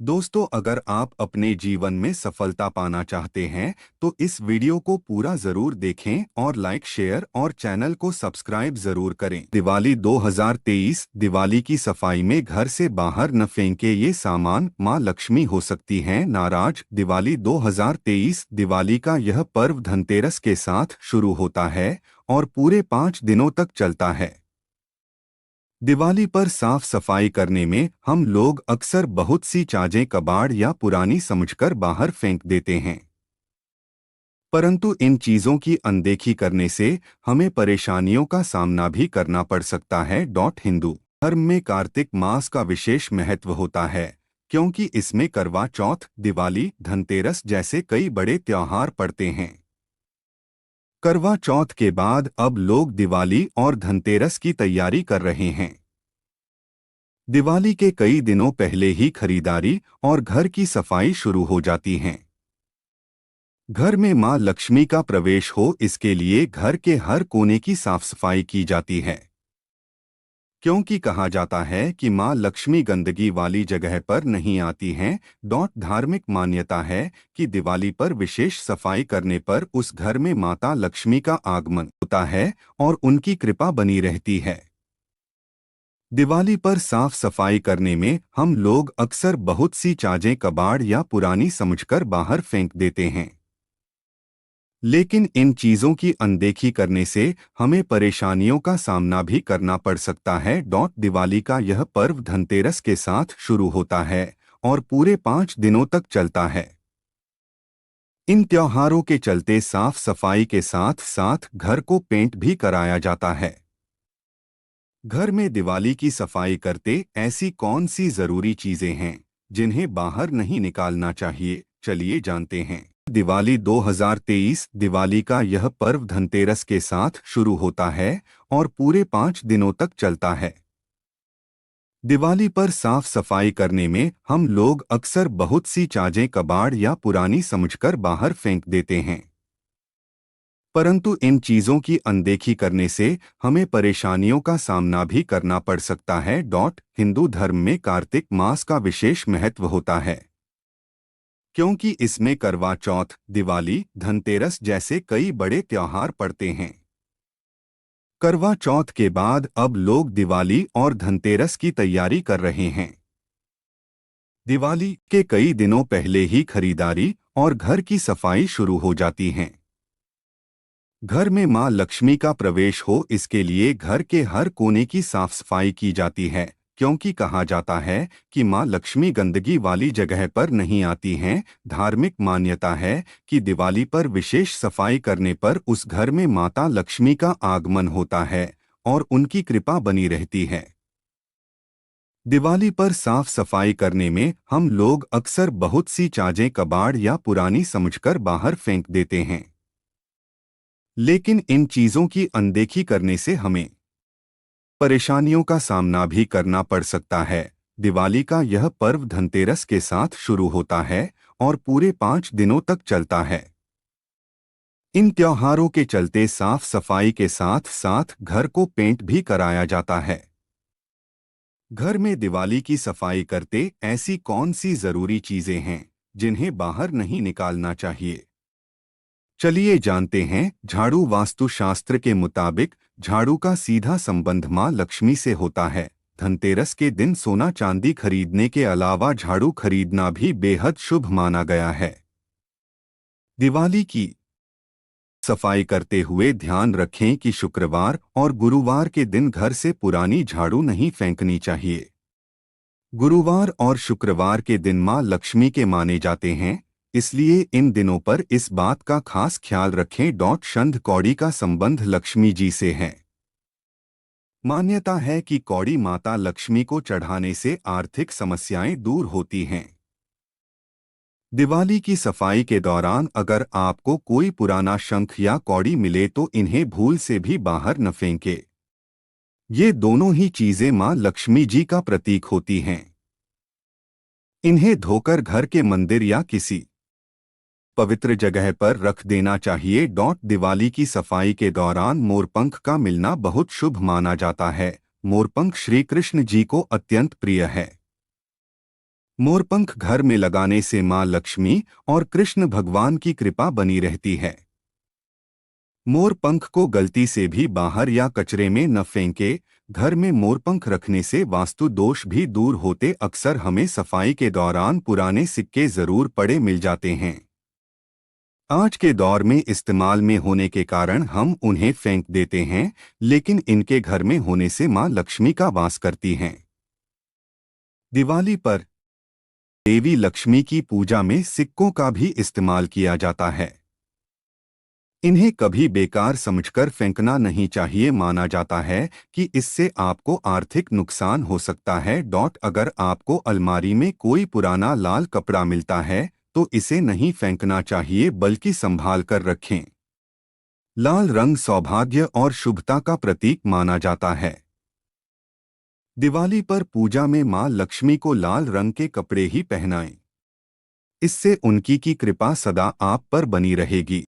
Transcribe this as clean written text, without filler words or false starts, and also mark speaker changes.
Speaker 1: दोस्तों, अगर आप अपने जीवन में सफलता पाना चाहते हैं तो इस वीडियो को पूरा जरूर देखें और लाइक शेयर और चैनल को सब्सक्राइब जरूर करें। दिवाली 2023 दिवाली की सफाई में घर से बाहर न फेंके ये सामान, मां लक्ष्मी हो सकती हैं नाराज। दिवाली 2023 दिवाली का यह पर्व धनतेरस के साथ शुरू होता है और पूरे 5 दिनों तक चलता है। दिवाली पर साफ सफाई करने में हम लोग अक्सर बहुत सी चाजें, कबाड़ या पुरानी समझकर बाहर फेंक देते हैं। परंतु इन चीजों की अनदेखी करने से हमें परेशानियों का सामना भी करना पड़ सकता है। हिंदू धर्म में कार्तिक मास का विशेष महत्व होता है क्योंकि इसमें करवा चौथ, दिवाली, धनतेरस जैसे कई बड़े त्योहार पड़ते हैं। करवा चौथ के बाद अब लोग दिवाली और धनतेरस की तैयारी कर रहे हैं। दिवाली के कई दिनों पहले ही खरीदारी और घर की सफाई शुरू हो जाती हैं। घर में मां लक्ष्मी का प्रवेश हो, इसके लिए घर के हर कोने की साफ सफाई की जाती है क्योंकि कहा जाता है कि मां लक्ष्मी गंदगी वाली जगह पर नहीं आती हैं। धार्मिक मान्यता है कि दिवाली पर विशेष सफाई करने पर उस घर में माता लक्ष्मी का आगमन होता है और उनकी कृपा बनी रहती है। दिवाली पर साफ सफाई करने में हम लोग अक्सर बहुत सी चाजें, कबाड़ या पुरानी समझकर बाहर फेंक देते हैं। लेकिन इन चीजों की अनदेखी करने से हमें परेशानियों का सामना भी करना पड़ सकता है। दिवाली का यह पर्व धनतेरस के साथ शुरू होता है और पूरे 5 दिनों तक चलता है। इन त्योहारों के चलते साफ सफाई के साथ साथ घर को पेंट भी कराया जाता है। घर में दिवाली की सफाई करते ऐसी कौन सी जरूरी चीजें हैं जिन्हें बाहर नहीं निकालना चाहिए, चलिए जानते हैं। दिवाली 2023 दिवाली का यह पर्व धनतेरस के साथ शुरू होता है और पूरे 5 दिनों तक चलता है। दिवाली पर साफ सफाई करने में हम लोग अक्सर बहुत सी चाजें, कबाड़ या पुरानी समझकर बाहर फेंक देते हैं। परंतु इन चीजों की अनदेखी करने से हमें परेशानियों का सामना भी करना पड़ सकता है। हिंदू धर्म में कार्तिक मास का विशेष महत्व होता है क्योंकि इसमें करवा चौथ, दिवाली, धनतेरस जैसे कई बड़े त्योहार पड़ते हैं। करवा चौथ के बाद अब लोग दिवाली और धनतेरस की तैयारी कर रहे हैं। दिवाली के कई दिनों पहले ही खरीदारी और घर की सफाई शुरू हो जाती है। घर में मां लक्ष्मी का प्रवेश हो, इसके लिए घर के हर कोने की साफ सफाई की जाती है क्योंकि कहा जाता है कि मां लक्ष्मी गंदगी वाली जगह पर नहीं आती हैं। धार्मिक मान्यता है कि दिवाली पर विशेष सफाई करने पर उस घर में माता लक्ष्मी का आगमन होता है और उनकी कृपा बनी रहती है। दिवाली पर साफ सफाई करने में हम लोग अक्सर बहुत सी चाजें, कबाड़ या पुरानी समझकर बाहर फेंक देते हैं। लेकिन इन चीजों की अनदेखी करने से हमें परेशानियों का सामना भी करना पड़ सकता है। दिवाली का यह पर्व धनतेरस के साथ शुरू होता है और पूरे 5 दिनों तक चलता है। इन त्योहारों के चलते साफ सफाई के साथ साथ घर को पेंट भी कराया जाता है। घर में दिवाली की सफाई करते ऐसी कौन सी जरूरी चीजें हैं जिन्हें बाहर नहीं निकालना चाहिए, चलिए जानते हैं। झाड़ू वास्तुशास्त्र के मुताबिक झाड़ू का सीधा संबंध मां लक्ष्मी से होता है। धनतेरस के दिन सोना चांदी खरीदने के अलावा झाड़ू खरीदना भी बेहद शुभ माना गया है। दिवाली की सफाई करते हुए ध्यान रखें कि शुक्रवार और गुरुवार के दिन घर से पुरानी झाड़ू नहीं फेंकनी चाहिए। गुरुवार और शुक्रवार के दिन मां लक्ष्मी के माने जाते हैं, इसलिए इन दिनों पर इस बात का खास ख्याल रखें। शंख कौड़ी का संबंध लक्ष्मी जी से है। मान्यता है कि कौड़ी माता लक्ष्मी को चढ़ाने से आर्थिक समस्याएं दूर होती हैं। दिवाली की सफाई के दौरान अगर आपको कोई पुराना शंख या कौड़ी मिले तो इन्हें भूल से भी बाहर न फेंके। ये दोनों ही चीजें मां लक्ष्मी जी का प्रतीक होती हैं। इन्हें धोकर घर के मंदिर या किसी पवित्र जगह पर रख देना चाहिए। दिवाली की सफाई के दौरान मोरपंख का मिलना बहुत शुभ माना जाता है। मोरपंख श्री कृष्ण जी को अत्यंत प्रिय है। मोरपंख घर में लगाने से मां लक्ष्मी और कृष्ण भगवान की कृपा बनी रहती है। मोरपंख को गलती से भी बाहर या कचरे में न फेंके। घर में मोरपंख रखने से वास्तु दोष भी दूर होते। अक्सर हमें सफाई के दौरान पुराने सिक्के जरूर पड़े मिल जाते हैं। आज के दौर में इस्तेमाल में होने के कारण हम उन्हें फेंक देते हैं, लेकिन इनके घर में होने से मां लक्ष्मी का वास करती हैं। दिवाली पर देवी लक्ष्मी की पूजा में सिक्कों का भी इस्तेमाल किया जाता है। इन्हें कभी बेकार समझकर फेंकना नहीं चाहिए। माना जाता है कि इससे आपको आर्थिक नुकसान हो सकता है। अगर आपको अलमारी में कोई पुराना लाल कपड़ा मिलता है तो इसे नहीं फेंकना चाहिए, बल्कि संभाल कर रखें। लाल रंग सौभाग्य और शुभता का प्रतीक माना जाता है। दिवाली पर पूजा में मां लक्ष्मी को लाल रंग के कपड़े ही पहनाएं। इससे उनकी की कृपा सदा आप पर बनी रहेगी।